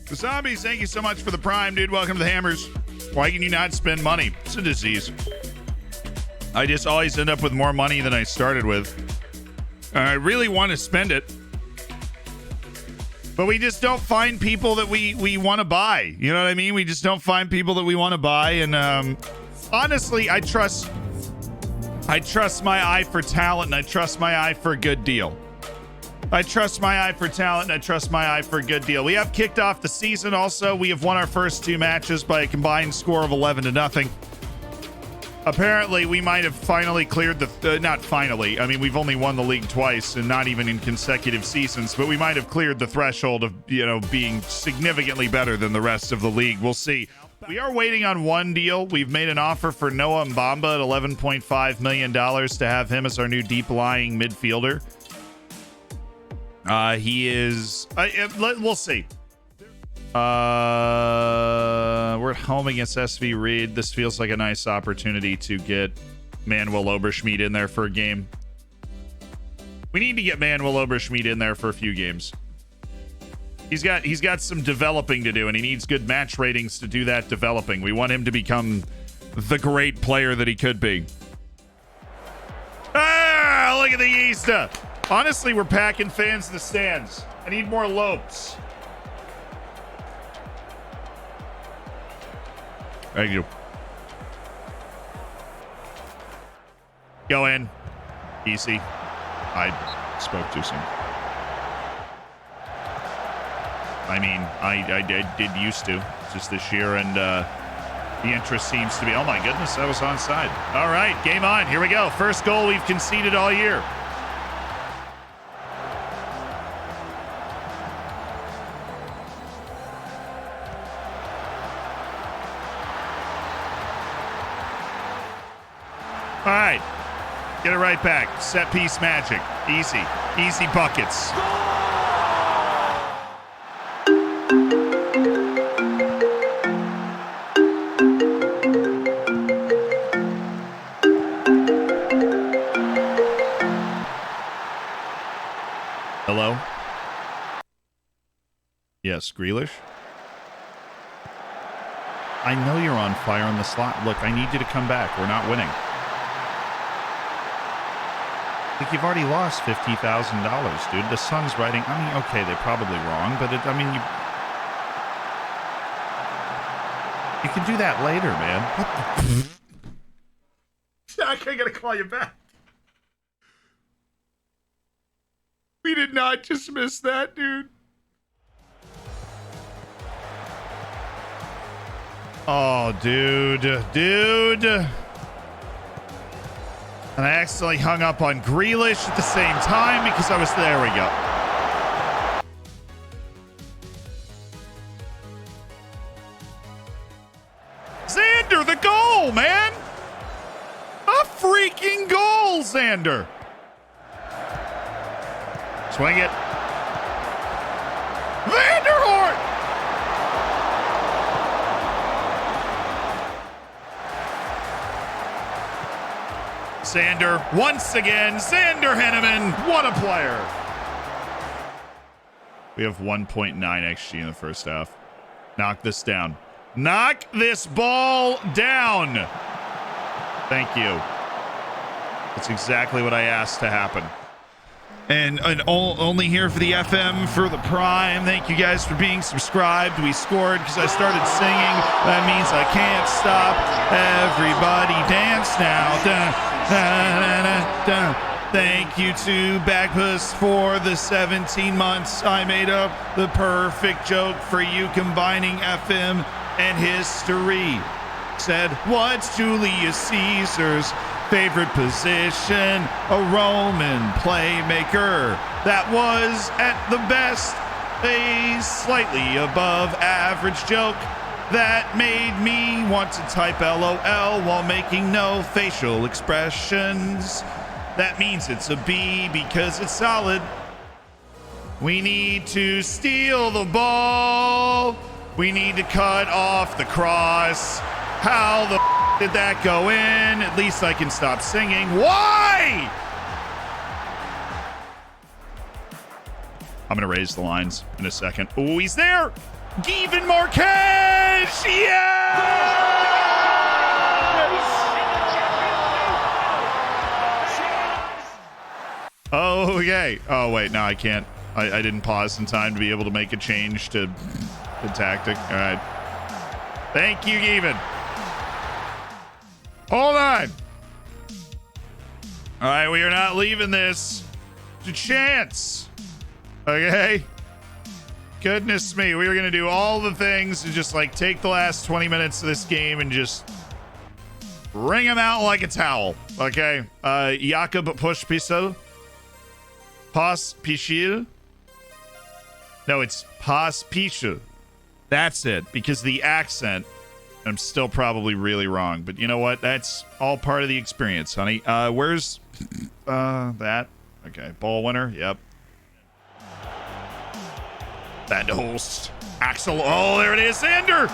Zombies, thank you so much for the prime, dude. Welcome to the Hammers. Why can you not spend money? It's a disease. I just always end up with more money than I started with. I really want to spend it, but we just don't find people that we want to buy. You know what I mean? We just don't find people that we want to buy. And honestly, I trust my eye for talent, and I trust my eye for a good deal. I trust my eye for talent, and I trust my eye for a good deal. We have kicked off the season. Also, we have won our first 2 matches by a combined score of 11-0. Apparently, we might have finally cleared the... not finally. I mean, we've only won the league twice, and not even in consecutive seasons. But we might have cleared the threshold of, being significantly better than the rest of the league. We'll see. We are waiting on one deal. We've made an offer for Noah Mbamba at $11.5 million to have him as our new deep-lying midfielder. He is... we'll see. We're at home against SV Reed. This feels like a nice opportunity to get Manuel Oberschmidt in there for a game. We need to get Manuel Oberschmidt in there for a few games. He's got some developing to do, and he needs good match ratings to do that developing. We want him to become the great player that he could be. Ah, look at the Easter. Honestly, we're packing fans in the stands. I need more Lopes. Thank you. Go in. Easy. I spoke too soon. I mean, I did used to. Just this year, and the interest seems to be... Oh, my goodness, that was onside. All right, game on. Here we go. First goal we've conceded all year. All right, get it right back. Set piece magic. Easy buckets. Hello? Yes, Grealish? I know you're on fire on the slot. Look, I need you to come back. We're not winning. Like, you've already lost $50,000, dude. The Sun's writing... I mean, okay, they're probably wrong, but you can do that later, man. What the... I gotta call you back. We did not just miss that, dude. Oh, dude. And I accidentally hung up on Grealish at the same time because I was... There we go. Xander, the goal, man! A freaking goal, Xander! Swing it. Vanderhort! Xander, once again, Xander Henneman, what a player. We have 1.9 XG in the first half. Knock this down. Knock this ball down. Thank you. That's exactly what I asked to happen. And only here for the FM for the Prime. Thank you guys for being subscribed. We scored because I started singing. That means I can't stop. Everybody dance now. Dun, dun, dun, dun, dun. Thank you to Bagpuss for the 17 months. I made up the perfect joke for you, combining FM and history. Said, what's Julius Caesar's favorite position? A Roman playmaker. That was, at the best, a slightly above average joke that made me want to type LOL while making no facial expressions. That means it's a B because it's solid. We need to steal the ball. We need to cut off the cross. How the did that go in? At least I can stop singing. Why? I'm going to raise the lines in a second. Oh, he's there. Given Marquez! Yes! Okay. Oh, wait. No, I can't. I didn't pause in time to be able to make a change to the tactic. All right. Thank you, Given. Hold on. All right, we are not leaving this to chance. Okay? Goodness me. We are going to do all the things to just, like, take the last 20 minutes of this game and just wring them out like a towel. Okay? Jakob Pospisil. Pospisil. No, it's Pospisil. That's it. Because the accent, I'm still probably really wrong. But you know what? That's all part of the experience, honey. Where's that? Okay. Ball winner. Yep. That host. Axel. Oh, there it is. Sander.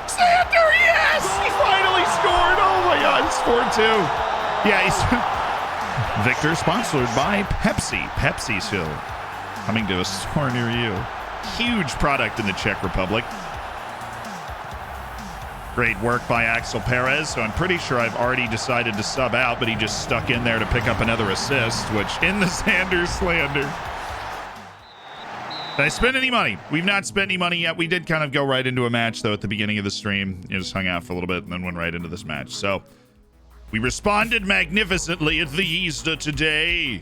Sander, yes! He finally scored. Oh my God, he scored too. Yeah, he's... Victor, sponsored by Pepsi. Pepsi still coming to a store near you. Huge product in the Czech Republic. Great work by Axel Perez. So I'm pretty sure I've already decided to sub out, but he just stuck in there to pick up another assist, which in the Sanders slander. Did I spend any money? We've not spent any money yet. We did kind of go right into a match, though, at the beginning of the stream. You know, just hung out for a little bit and then went right into this match. So we responded magnificently at the Easter today.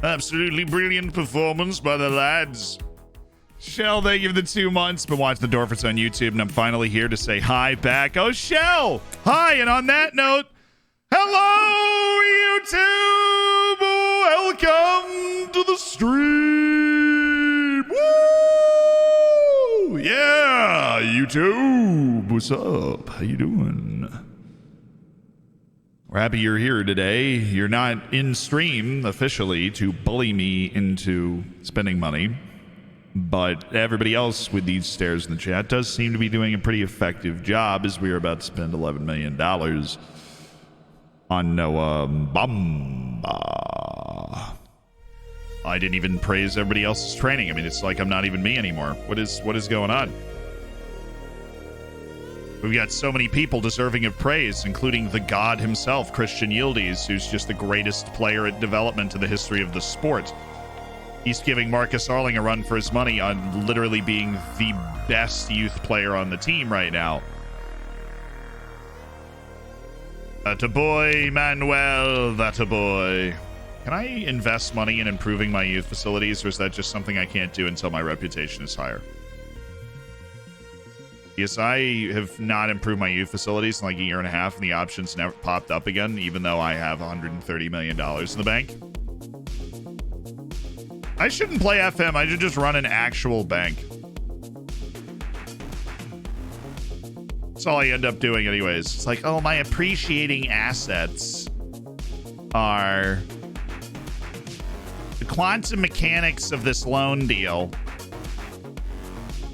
Absolutely brilliant performance by the lads. Shell, thank you for the 2 months. Been watching the Dorfers on YouTube, and I'm finally here to say hi back. Oh, Shell! Hi, and on that note, hello, YouTube! Welcome to the stream! Woo! Yeah, YouTube! What's up? How you doing? We're happy you're here today. You're not in stream officially to bully me into spending money. But everybody else with these stairs in the chat does seem to be doing a pretty effective job, as we are about to spend $11 million on Noah Bamba. I didn't even praise everybody else's training. I mean, it's like I'm not even me anymore. What is going on? We've got so many people deserving of praise, including the god himself, Christian Yildiz, who's just the greatest player at development in the history of the sport. He's giving Marcus Arling a run for his money on literally being the best youth player on the team right now. That a boy, Manuel, that a boy. Can I invest money in improving my youth facilities, or is that just something I can't do until my reputation is higher? Yes, I have not improved my youth facilities in like a year and a half, and the options never popped up again, even though I have $130 million in the bank. I shouldn't play FM. I should just run an actual bank. That's all I end up doing anyways. It's like, oh, my appreciating assets are the quantum mechanics of this loan deal.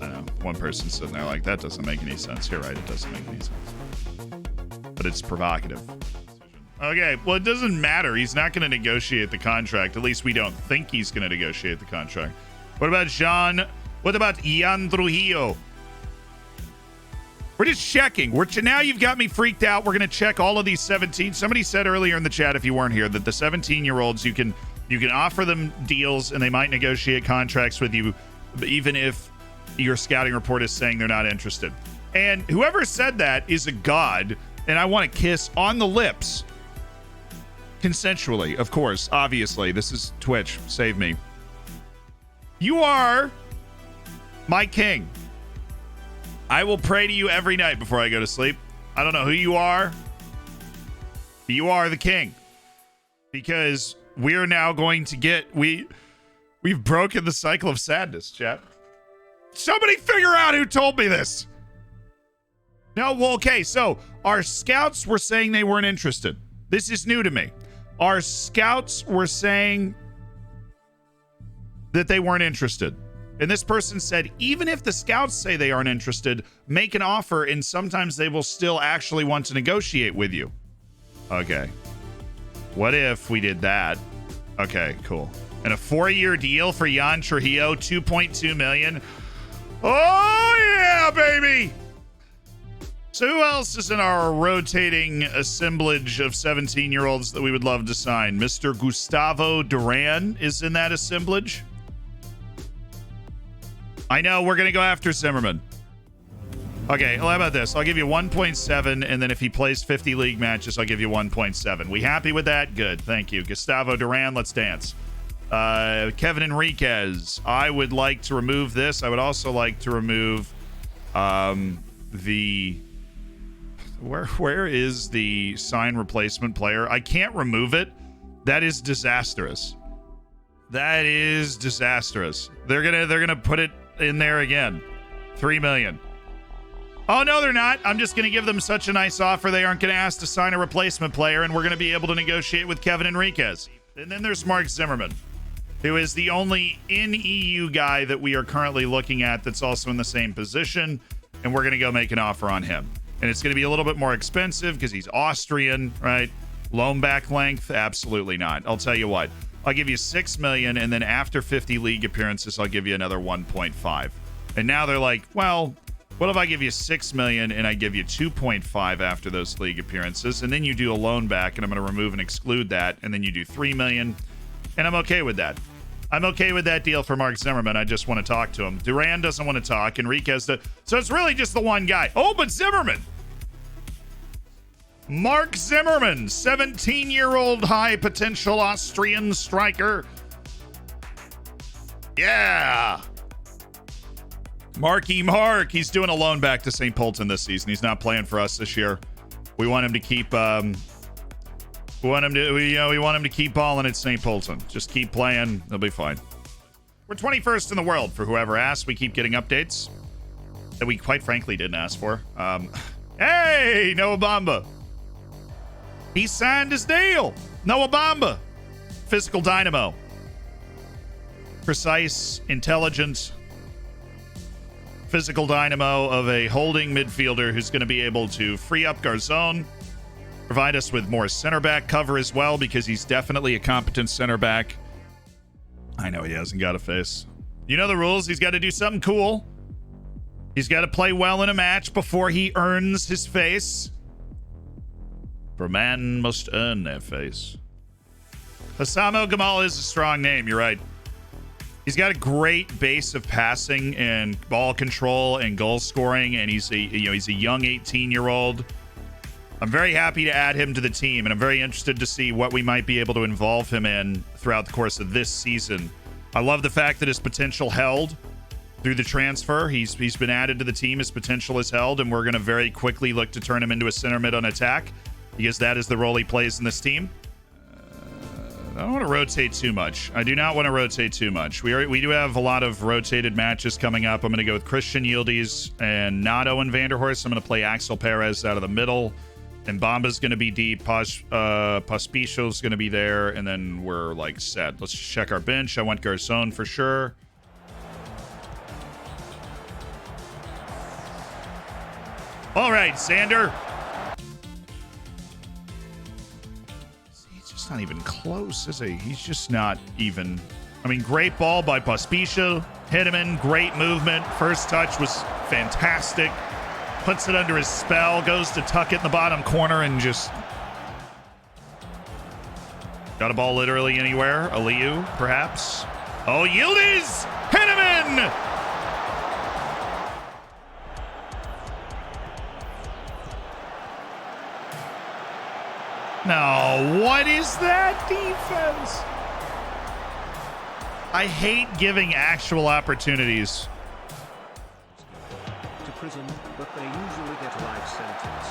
I don't know. One person's sitting there like, that doesn't make any sense. You're right. It doesn't make any sense. But it's provocative. Okay, well, it doesn't matter. He's not going to negotiate the contract. At least we don't think he's going to negotiate the contract. What about Jean? What about Ian Trujillo? We're just checking. Now you've got me freaked out. We're going to check all of these 17. Somebody said earlier in the chat, if you weren't here, that the 17-year-olds, you can offer them deals and they might negotiate contracts with you, even if your scouting report is saying they're not interested. And whoever said that is a god, and I want to kiss on the lips. Consensually, of course, obviously. This is Twitch. Save me. You are my king. I will pray to you every night before I go to sleep. I don't know who you are, but you are the king. Because we're now going to get... We've broken the cycle of sadness, chat. Somebody figure out who told me this. No, well, okay, so our scouts were saying they weren't interested. This is new to me. Our scouts were saying that they weren't interested. And this person said, even if the scouts say they aren't interested, make an offer and sometimes they will still actually want to negotiate with you. Okay. What if we did that? Okay, cool. And a 4-year deal for Jan Trujillo, $2.2 million. Oh, yeah, baby. So who else is in our rotating assemblage of 17-year-olds that we would love to sign? Mr. Gustavo Duran is in that assemblage. I know, we're going to go after Zimmerman. Okay, well, how about this? I'll give you 1.7, and then if he plays 50 league matches, I'll give you 1.7. We happy with that? Good, thank you. Gustavo Duran, let's dance. Kevin Enriquez, I would like to remove this. I would also like to remove the... Where is the sign replacement player? I can't remove it. That is disastrous. That is disastrous. They're gonna put it in there again. 3 million. Oh no, they're not. I'm just gonna give them such a nice offer. They aren't gonna ask to sign a replacement player, and we're gonna be able to negotiate with Kevin Enriquez. And then there's Mark Zimmerman, who is the only in-EU guy that we are currently looking at that's also in the same position, and we're gonna go make an offer on him. And it's going to be a little bit more expensive because he's Austrian, right? Loan back length? Absolutely not. I'll tell you what. I'll give you 6 million, and then after 50 league appearances, I'll give you another 1.5. And now they're like, well, what if I give you 6 million and I give you 2.5 after those league appearances, and then you do a loan back, and I'm going to remove and exclude that, and then you do 3 million, and I'm okay with that. I'm okay with that deal for Mark Zimmerman. I just want to talk to him. Duran doesn't want to talk. Enriquez does. So it's really just the one guy. Oh, but Zimmerman. Mark Zimmerman, 17-year-old high potential Austrian striker. Yeah. Marky Mark. He's doing a loan back to St. Polten this season. He's not playing for us this year. We want him to keep... We want him to keep balling at St. Polten. Just keep playing. They'll be fine. We're 21st in the world for whoever asked. We keep getting updates that we quite frankly didn't ask for. Hey, Noah Bamba. He signed his deal. Noah Bamba. Physical dynamo. Precise, intelligent, physical dynamo of a holding midfielder who's going to be able to free up Garzón. Provide us with more center back cover as well, because he's definitely a competent center back. I know he hasn't got a face. You know the rules. He's got to do something cool. He's got to play well in a match before he earns his face. For a man must earn their face. Hasamo Gamal is a strong name. You're right. He's got a great base of passing and ball control and goal scoring, and he's a young 18-year-old. I'm very happy to add him to the team, and I'm very interested to see what we might be able to involve him in throughout the course of this season. I love the fact that his potential held through the transfer. He's been added to the team. His potential is held, and we're going to very quickly look to turn him into a center mid on attack, because that is the role he plays in this team. I don't want to rotate too much. I do not want to rotate too much. We do have a lot of rotated matches coming up. I'm going to go with Christian Yildiz and not Owen Vanderhorst. I'm going to play Axel Perez out of the middle. And Bamba's going to be deep. Pospicio's going to be there. And then we're, like, set. Let's check our bench. I want Garzón for sure. All right, Xander. He's just not even close, is he? He's just not even... I mean, great ball by Pospicio. Hit him in. Great movement. First touch was fantastic. Puts it under his spell, goes to tuck it in the bottom corner, and just got a ball literally anywhere. Aliyu, perhaps. Oh, Yildiz! Hit him in! No, what is that defense? I hate giving actual opportunities. Prison, but they usually get a life sentence.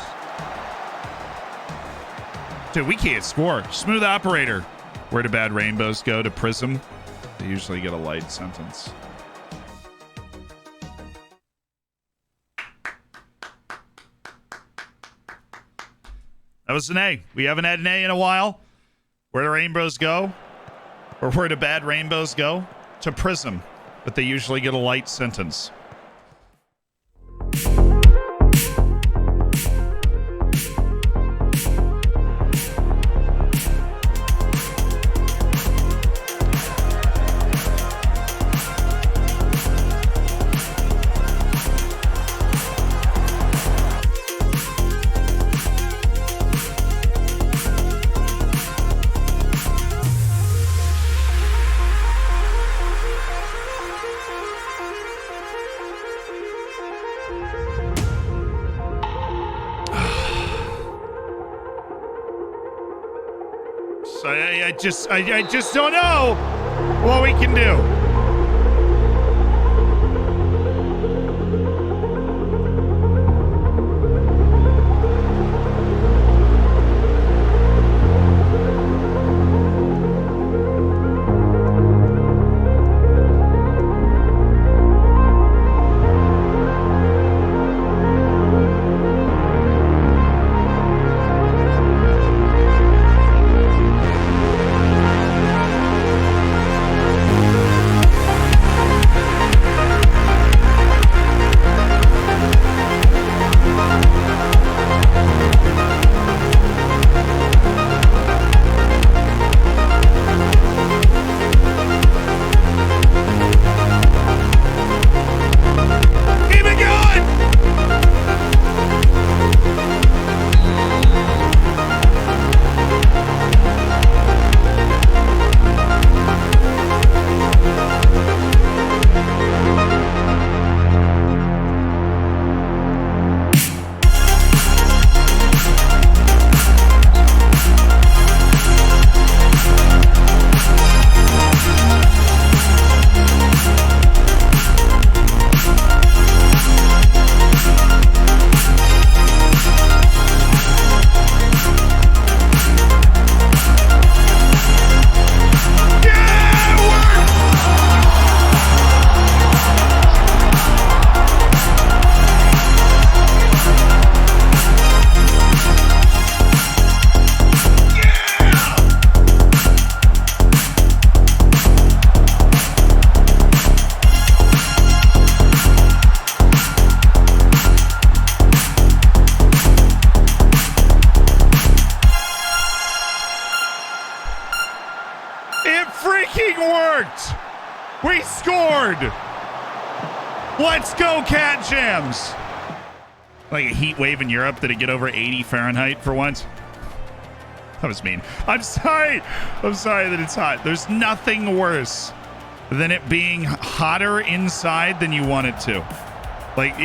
Dude, we can't score. Smooth operator. Where do bad rainbows go? To Prism. They usually get a light sentence. That was an A. We haven't had an A in a while. Where do rainbows go? Or where do bad rainbows go? To Prism. But they usually get a light sentence. I just don't know what we can do. We scored! Let's go, Cat Jams! Like a heat wave in Europe. Did it get over 80 Fahrenheit for once? That was mean. I'm sorry. I'm sorry that it's hot. There's nothing worse than it being hotter inside than you want it to. Like,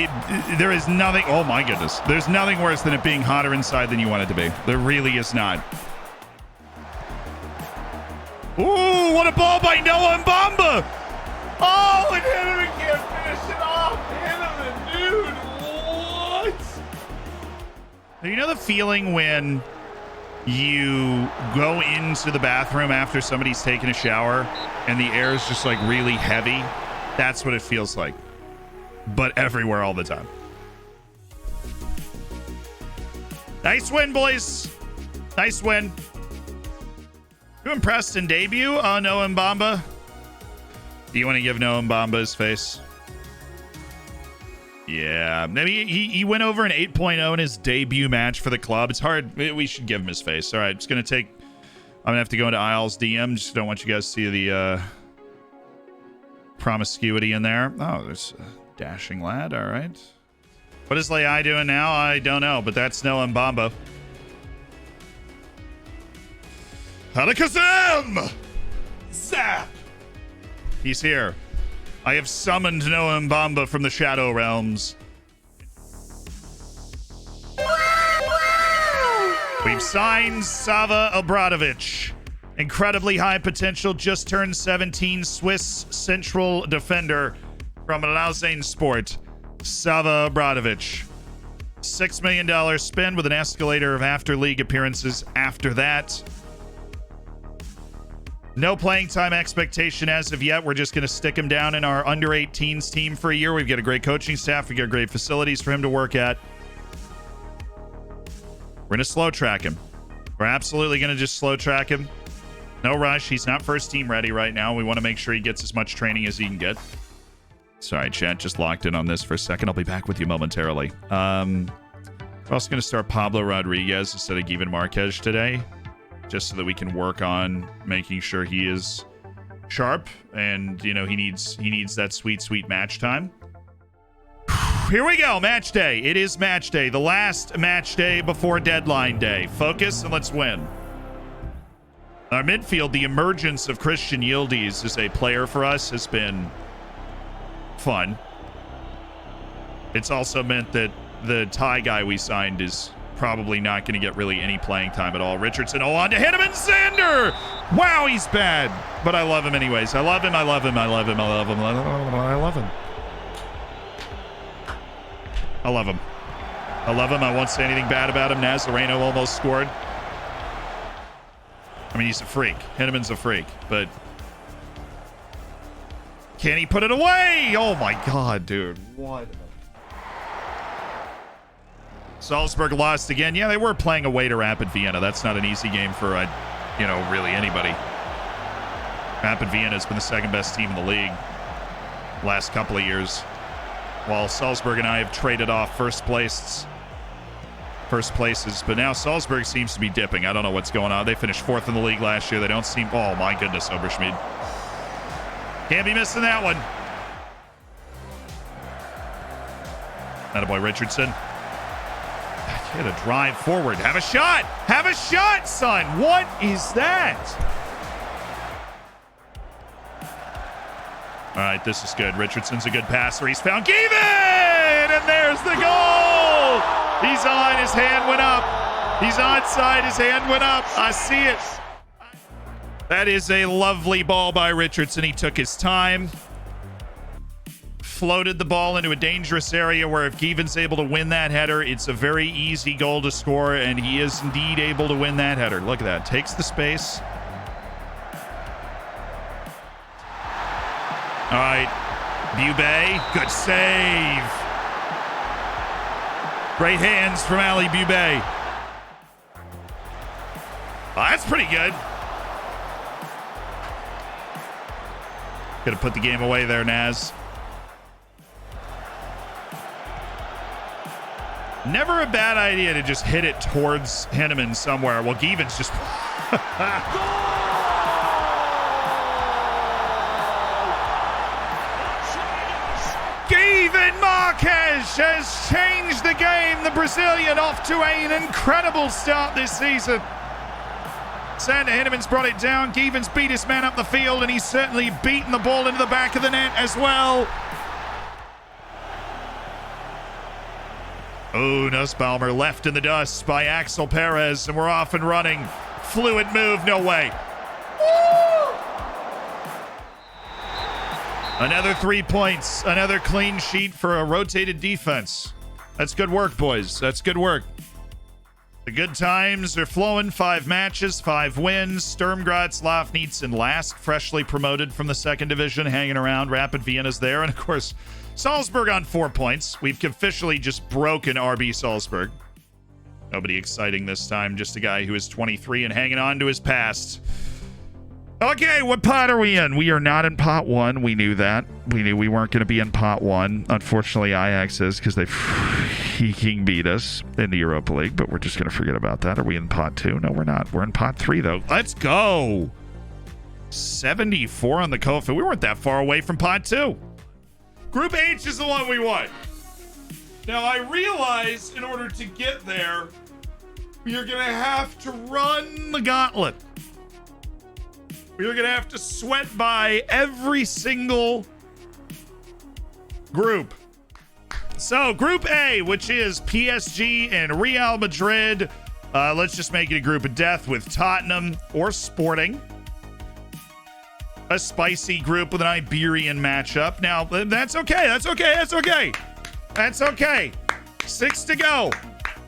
there is nothing. Oh, my goodness. There's nothing worse than it being hotter inside than you want it to be. There really is not. Ooh, what a ball by Noah Mbamba! Oh, it hit him and can't finish it off. Hit him, dude. What? You know the feeling when you go into the bathroom after somebody's taken a shower and the air is just like really heavy? That's what it feels like. But everywhere all the time. Nice win, boys. Nice win. You impressed in debut on Noah Mbamba? Do you want to give Noah Mbamba his face? Yeah, maybe he went over an 8.0 in his debut match for the club. It's hard. We should give him his face. All right, it's going to take... I'm going to have to go into Isles DM. Just don't want you guys to see the promiscuity in there. Oh, there's a dashing lad. All right. What is Leai doing now? I don't know, but that's Noah Mbamba. Hadakazam! Zap! He's here. I have summoned Noah Mbamba from the Shadow Realms. We've signed Sava Obradovic. Incredibly high potential, just turned 17, Swiss central defender from Lausanne Sport. Sava Obradovic. $6 million spend with an escalator of after-league appearances after that. No playing time expectation as of yet. We're just going to stick him down in our under-18s team for a year. We've got a great coaching staff. We've got great facilities for him to work at. We're going to slow track him. We're absolutely going to just slow track him. No rush. He's not first team ready right now. We want to make sure he gets as much training as he can get. Sorry, chat. Just locked in on this for a second. I'll be back with you momentarily. We're also going to start Pablo Rodriguez instead of Given Marquez today, just so that we can work on making sure he is sharp, and you know he needs that sweet match time. Here we go, match day. It is match day, the last match day before deadline day. Focus and let's win. Our midfield, the emergence of Christian Yildiz as a player for us has been fun. It's also meant that the Thai guy we signed is probably not going to get really any playing time at all. Richardson, on to hit him, and Sander! Wow, he's bad. But I love him anyways. I love him, I love him, I love him, I love him, I love him. I love him. I love him. I won't say anything bad about him. Nazareno almost scored. I mean, he's a freak. Hinneman's a freak, but can he put it away? Oh my God, dude. What? Salzburg lost again. Yeah, they were playing away to Rapid Vienna. That's not an easy game for, really anybody. Rapid Vienna has been the second best team in the league last couple of years, while Salzburg and I have traded off first places. But now Salzburg seems to be dipping. I don't know what's going on. They finished 4th in the league last year. They don't seem... Oh, my goodness, Oberschmied. Can't be missing that one. Attaboy Richardson. Get a drive forward. Have a shot. Have a shot, son. What is that? All right, this is good. Richardson's a good passer. He's found Gavin! And there's the goal! He's on. His hand went up. He's onside. His hand went up. I see it. That is a lovely ball by Richardson. He took his time. Floated the ball into a dangerous area where if Given's able to win that header, it's a very easy goal to score, and he is indeed able to win that header. Look at that. Takes the space. All right. Bubé. Good save. Great hands from Ali Bubé. Oh, that's pretty good. Could have put the game away there, Naz. Never a bad idea to just hit it towards Hinneman somewhere. Well, Given's just... Gavin Marques has changed the game. The Brazilian off to an incredible start this season. Sander Hinneman's brought it down. Given's beat his man up the field, and he's certainly beaten the ball into the back of the net as well. Oh, Nussbaumer left in the dust by Axel Perez, and we're off and running. Fluid move, no way. Another 3 points, another clean sheet for a rotated defense. That's good work, boys. That's good work. The good times are flowing. 5 matches, 5 wins. Sturm Graz, Lafnitz, last, freshly promoted from the 2nd division, hanging around. Rapid Vienna's there. And, of course, Salzburg on 4 points. We've officially just broken RB Salzburg. Nobody exciting this time. Just a guy who is 23 and hanging on to his past. Okay, what pot are we in? We are not in pot 1. We knew that. We knew we weren't going to be in pot 1. Unfortunately, Ajax is, because they freaking beat us in the Europa League, but we're just going to forget about that. Are we in pot 2? No, we're not. We're in pot 3, though. Let's go. 74 on the Kofa. We weren't that far away from pot 2. Group H is the one we want. Now, I realize in order to get there, you're going to have to run the gauntlet. You're going to have to sweat by every single group. So, Group A, which is PSG and Real Madrid. Let's just make it a group of death with Tottenham or Sporting. A spicy group with an Iberian matchup. Now, that's okay. That's okay. That's okay. That's okay. 6 to go.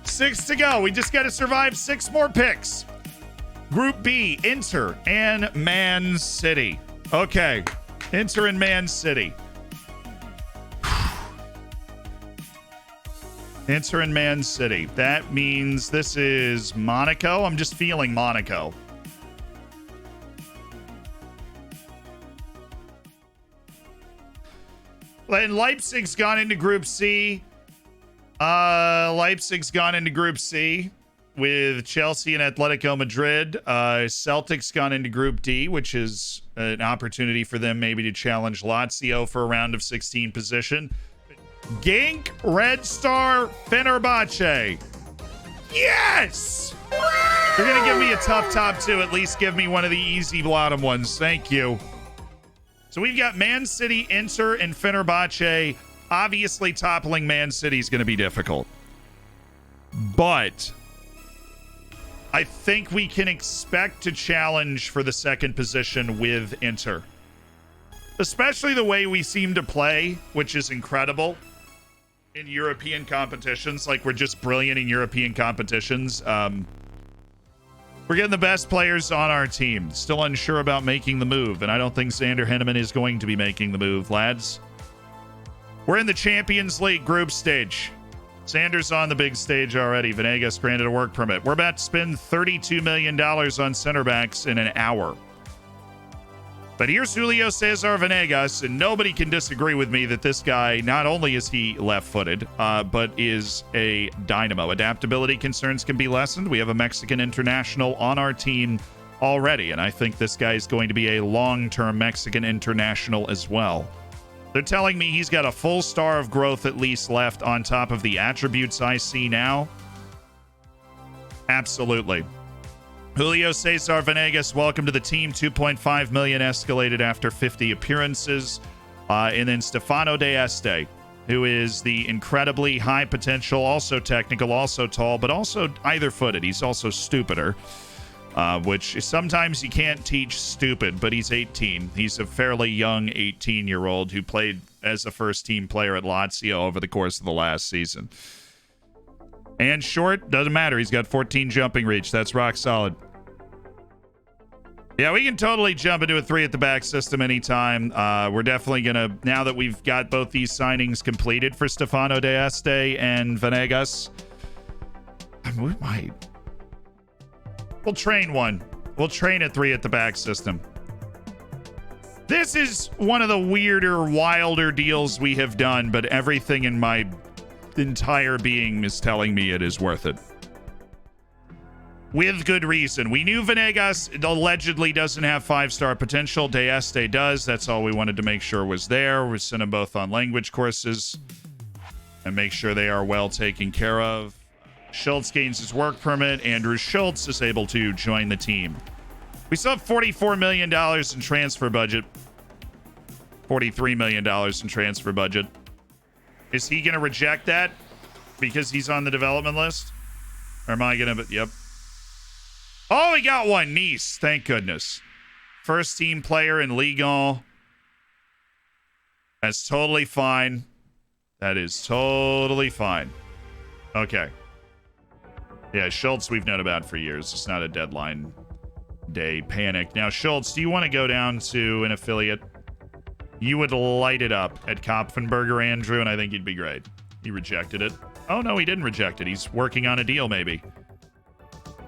6 to go. We just got to survive 6 more picks. Group B, Inter and Man City. Okay. Inter and Man City. Inter and Man City. That means this is Monaco. I'm just feeling Monaco. And Leipzig's gone into Group C. Leipzig's gone into Group C with Chelsea and Atletico Madrid. Celtic's gone into Group D, which is an opportunity for them maybe to challenge Lazio for a round of 16 position. Genk, Red Star, Fenerbahce. Yes! You're going to give me a tough top 2. At least give me one of the easy bottom ones. Thank you. So we've got Man City, Inter, and Fenerbahce. Obviously, toppling Man City is going to be difficult. But I think we can expect to challenge for the second position with Inter. Especially the way we seem to play, which is incredible in European competitions. Like, we're just brilliant in European competitions. We're getting the best players on our team. Still unsure about making the move, and I don't think Xander Henneman is going to be making the move, lads. We're in the Champions League group stage. Xander's on the big stage already. Venegas granted a work permit. We're about to spend $32 million on center backs in an hour. But here's Julio Cesar Venegas, and nobody can disagree with me that this guy, not only is he left-footed, but is a dynamo. Adaptability concerns can be lessened. We have a Mexican international on our team already, and I think this guy is going to be a long-term Mexican international as well. They're telling me he's got a full star of growth at least left on top of the attributes I see now. Absolutely. Julio Cesar Venegas, welcome to the team. 2.5 million escalated after 50 appearances. And then Stefano De Este, who is the incredibly high potential, also technical, also tall, but also either-footed. He's also stupider, which sometimes you can't teach stupid, but he's 18. He's a fairly young 18-year-old who played as a first-team player at Lazio over the course of the last season. And short, doesn't matter. He's got 14 jumping reach. That's rock solid. Yeah, we can totally jump into a 3 at the back system anytime. We're definitely going to, now that we've got both these signings completed for Stefano De Este and Venegas, we might. We'll train one. We'll train a 3 at the back system. This is one of the weirder, wilder deals we have done, but everything in my entire being is telling me it is worth it. With good reason. We knew Venegas allegedly doesn't have 5-star potential. De Este does. That's all we wanted to make sure was there. We sent them both on language courses and make sure they are well taken care of. Schultz gains his work permit. Andrew Schultz is able to join the team. We still have $44 million in transfer budget. $43 million in transfer budget. Is he going to reject that because he's on the development list? Or am I going to? Yep. Oh, we got one. Nice. Thank goodness. First team player in Ligue 1. That's totally fine. That is totally fine. Okay. Yeah, Schultz we've known about for years. It's not a deadline day panic. Now, Schultz, do you want to go down to an affiliate? You would light it up at Kopfenberger, Andrew, and I think you'd be great. He rejected it. Oh, no, he didn't reject it. He's working on a deal, maybe.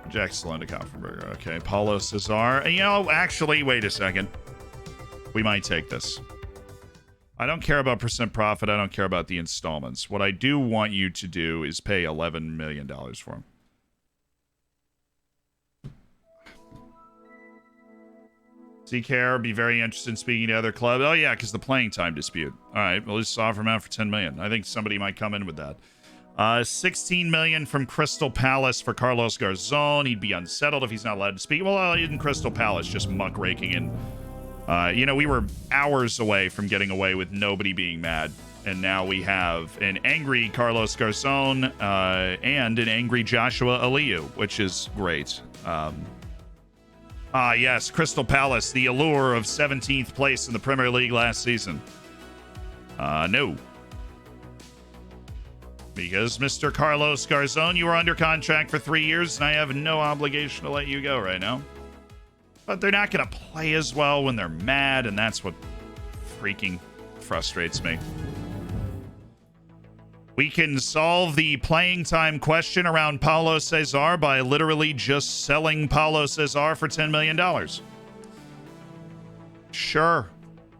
Jack Sloan to Kopfenberger. Okay, Paulo Cesar. You know, actually, wait a second. We might take this. I don't care about percent profit. I don't care about the installments. What I do want you to do is pay $11 million for him. CKR, be very interested in speaking to other clubs. Oh, yeah, because the playing time dispute. All right, we'll just offer him out for $10 million. I think somebody might come in with that. $16 million from Crystal Palace for Carlos Garzón. He'd be unsettled if he's not allowed to speak. Well, in Crystal Palace, just muckraking in. You know, we were hours away from getting away with nobody being mad. And now we have an angry Carlos Garzón and an angry Joshua Aliyu, which is great. Yes, Crystal Palace, the allure of 17th place in the Premier League last season. No. Because Mr. Carlos Garzón, you are under contract for 3 years, and I have no obligation to let you go right now. But they're not going to play as well when they're mad, and that's what freaking frustrates me. We can solve the playing time question around Paulo Cesar by literally just selling Paulo Cesar for $10 million. Sure.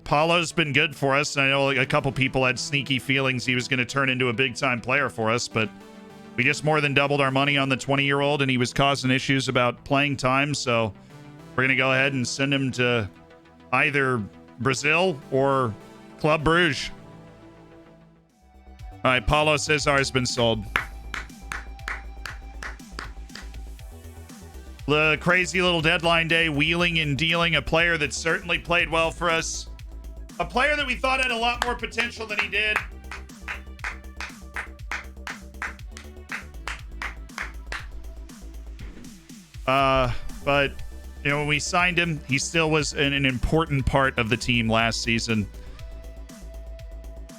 Paulo's been good for us. I know a couple people had sneaky feelings he was going to turn into a big-time player for us, but we just more than doubled our money on the 20-year-old, and he was causing issues about playing time, so we're going to go ahead and send him to either Brazil or Club Brugge. All right, Paulo Cesar has been sold. The crazy little deadline day wheeling and dealing a player that certainly played well for us. A player that we thought had a lot more potential than he did. But, you know, when we signed him, he still was an important part of the team last season.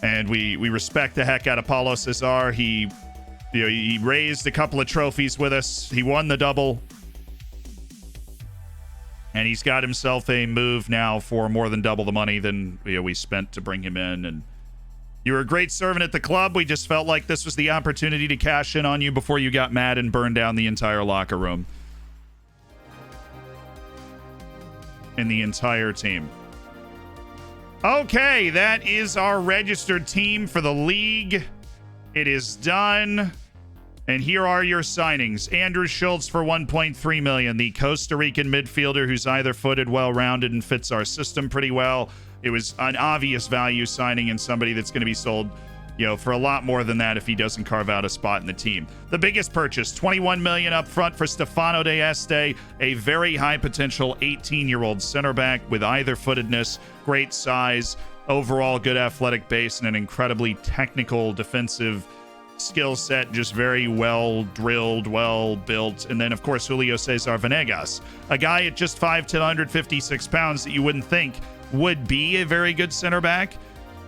And we respect the heck out of Paulo Cesar. He raised a couple of trophies with us. He won the double. And he's got himself a move now for more than double the money than we spent to bring him in. And you were a great servant at the club. We just felt like this was the opportunity to cash in on you before you got mad and burned down the entire locker room. And the entire team. Okay, that is our registered team for the league. It is done. And here are your signings. Andrew Schultz for $1.3 million, the Costa Rican midfielder who's either footed, well-rounded, and fits our system pretty well. It was an obvious value signing and somebody that's going to be sold, for a lot more than that if he doesn't carve out a spot in the team. The biggest purchase, $21 million up front for Stefano De Este, a very high potential 18-year-old center back with either footedness, great size, overall good athletic base, and an incredibly technical defensive skill set, just very well drilled, well built. And then, of course, Julio Cesar Venegas, a guy at just 5'10", 156 pounds that you wouldn't think would be a very good center back,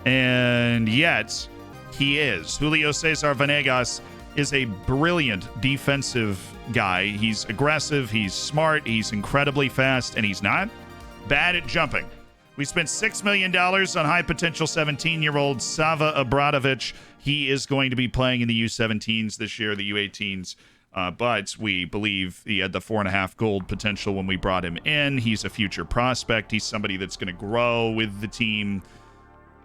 and yet he is. Julio Cesar Venegas is a brilliant defensive guy. He's aggressive, he's smart, he's incredibly fast, and he's not bad at jumping. We spent $6 million on high potential 17-year-old Sava Obradovic. He is going to be playing in the U17s this year, the U18s. But we believe he had the 4.5 gold potential when we brought him in. He's a future prospect. He's somebody that's going to grow with the team,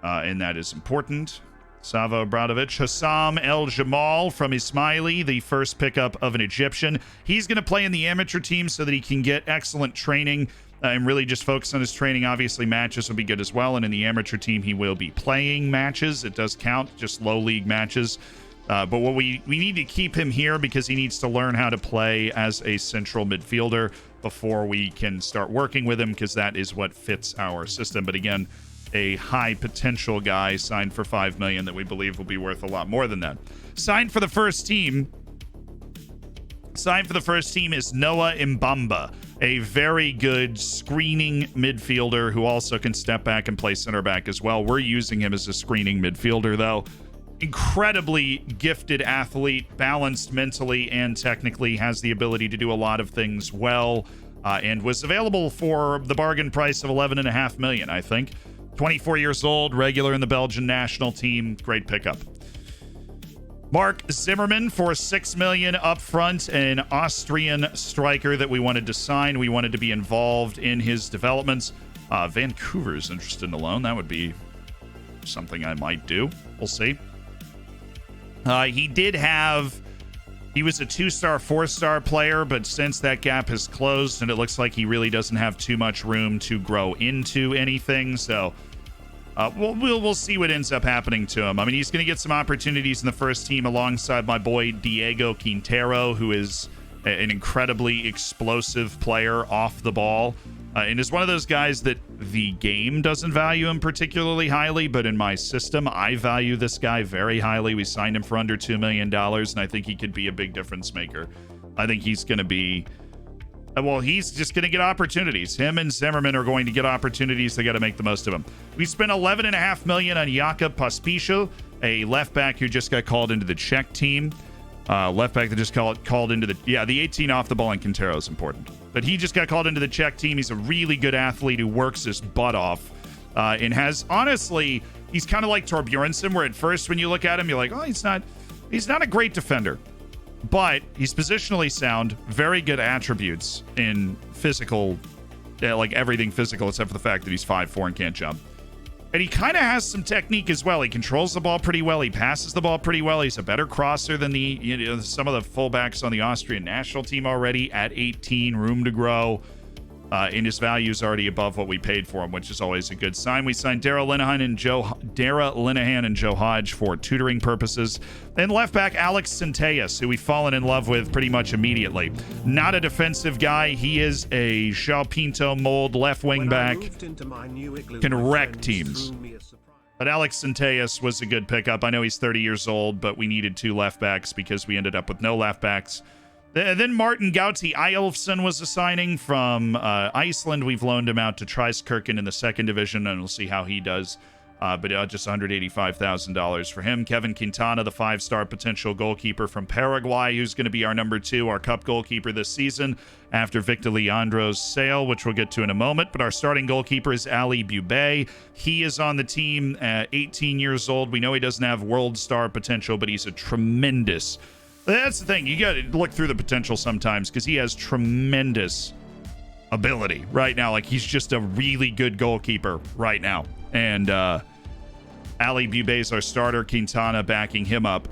and that is important. Sava Obradovic. Hassam El Jamal from Ismaili, the first pickup of an Egyptian. He's going to play in the amateur team so that he can get excellent training and really just focus on his training. Obviously, matches will be good as well, and in the amateur team, he will be playing matches. It does count, just low league matches. But what we need to keep him here because he needs to learn how to play as a central midfielder before we can start working with him, because that is what fits our system. But again, a high potential guy signed for $5 million that we believe will be worth a lot more than that. Signed for the first team is Noah Mbamba, a very good screening midfielder who also can step back and play center back as well. We're using him as a screening midfielder, though. Incredibly gifted athlete, balanced mentally and technically, has the ability to do a lot of things well, and was available for the bargain price of $11.5 million, I think. 24 years old, regular in the Belgian national team. Great pickup. Mark Zimmerman for $6 million up front, an Austrian striker that we wanted to sign. We wanted to be involved in his developments. Vancouver's interested in a loan. That would be something I might do. We'll see. He was a 2-star, 4-star player, but since that gap has closed and it looks like he really doesn't have too much room to grow into anything, so we'll see what ends up happening to him. I mean, he's going to get some opportunities in the first team alongside my boy Diego Quintero, who is an incredibly explosive player off the ball, and is one of those guys that the game doesn't value him particularly highly, but in my system, I value this guy very highly. We signed him for under $2 million, and I think he could be a big difference maker. I think he's going to be... Well, he's just going to get opportunities. Him and Zimmerman are going to get opportunities. They got to make the most of them. We spent $11.5 million on Jakub Pospisil, a left back who just got called into the Czech team. Left back that just called into the 18 off the ball in Quintero is important. But he just got called into the Czech team. He's a really good athlete who works his butt off, and has, honestly, he's kind of like Torbjornsson, where at first when you look at him, you're like, oh, he's not a great defender. But he's positionally sound, very good attributes in physical, like everything physical except for the fact that he's 5'4" and can't jump. And he kind of has some technique as well. He controls the ball pretty well. He passes the ball pretty well. He's a better crosser than some of the fullbacks on the Austrian national team already at 18, room to grow. And his value is already above what we paid for him, which is always a good sign. We signed Dara Linehan and Joe Hodge for tutoring purposes. Then left back Alex Centellas, who we've fallen in love with pretty much immediately. Not a defensive guy. He is a João Pinto mold left wing back. Can wreck teams. But Alex Centellas was a good pickup. I know he's 30 years old, but we needed 2 left backs because we ended up with no left backs. Then Martin Gauti Eyolfsson was a signing from Iceland. We've loaned him out to Treiskirchen in the second division, and we'll see how he does. But just $185,000 for him. Kevin Quintana, the 5-star potential goalkeeper from Paraguay, who's going to be our number 2, our cup goalkeeper this season after Victor Leandro's sale, which we'll get to in a moment. But our starting goalkeeper is Ali Bubay. He is on the team at 18 years old. We know he doesn't have world star potential, but he's a tremendous... That's the thing. You got to look through the potential sometimes because he has tremendous ability right now. Like, he's just a really good goalkeeper right now. And Ali Bubey's our starter, Quintana backing him up.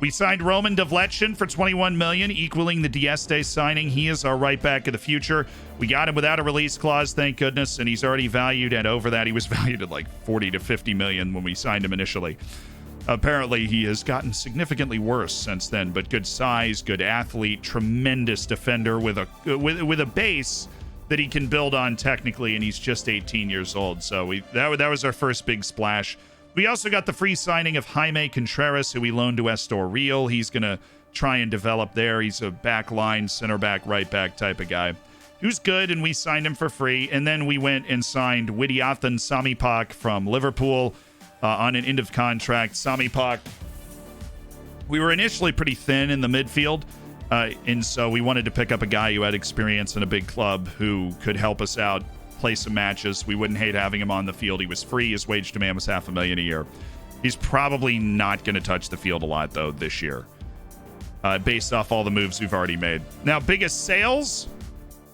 We signed Roman Devletchin for $21 million, equaling the Dieste signing. He is our right back of the future. We got him without a release clause, thank goodness, and he's already valued at over that. He was valued at like 40 to 50 million when we signed him initially. Apparently, he has gotten significantly worse since then, but good size, good athlete, tremendous defender with a base that he can build on technically, and he's just 18 years old. So that was our first big splash. We also got the free signing of Jaime Contreras, who we loaned to Estoril. He's going to try and develop there. He's a back line, center back, right back type of guy who's good, and we signed him for free. And then we went and signed Widiathan Samipak from Liverpool on an end of contract. Samipak, we were initially pretty thin in the midfield, and so we wanted to pick up a guy who had experience in a big club who could help us out, play some matches. We wouldn't hate having him on the field. He was free. His wage demand was $500,000 a year. He's probably not going to touch the field a lot, though, this year, based off all the moves we've already made. Now, biggest sales,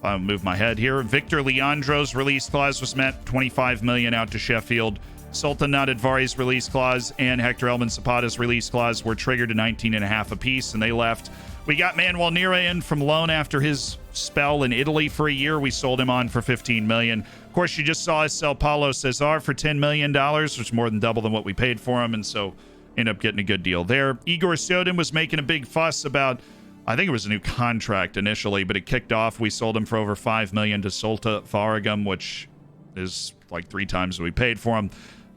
I'll move my head here. Victor Leandro's release clause was met, $25 million out to Sheffield. Sultan Nadadvari's release clause and Hector Elman Zapata's release clause were triggered to 19.5 apiece, and they left. We got Manuel Nira in from loan after his spell in Italy for a year. We sold him on for $15 million. Of course, you just saw us sell Paulo Cesar for $10 million, which is more than double than what we paid for him, and so ended up getting a good deal there. Igor Sodin was making a big fuss about, I think it was a new contract initially, but it kicked off. We sold him for over $5 million to Solta Faragum, which is like 3 times what we paid for him.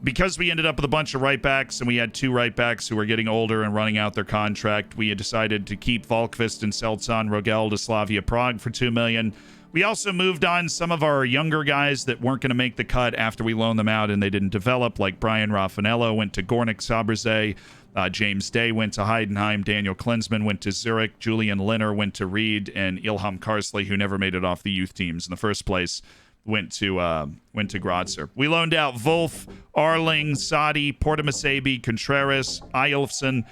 Because we ended up with a bunch of right backs, and we had 2 right backs who were getting older and running out their contract, we had decided to keep Volkvist and Seltsan Rogel to Slavia Prague for $2 million. We also moved on some of our younger guys that weren't going to make the cut after we loaned them out and they didn't develop, like Brian Raffanello went to Gornik Sabrze, James Day went to Heidenheim, Daniel Klinsmann went to Zurich, Julian Linner went to Reed, and Ilham Karsley, who never made it off the youth teams in the first place, went to Grazer. We loaned out Wolf, Arling, Sadi, Portamasabi, Contreras, Eyolfsson,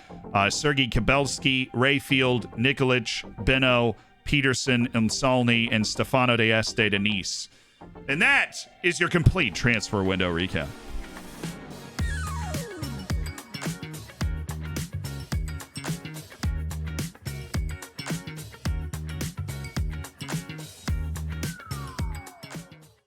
Sergei Kabelski, Rayfield, Nikolic, Beno, Peterson, Insalny, and Stefano de Este to Nice. And that is your complete transfer window recap.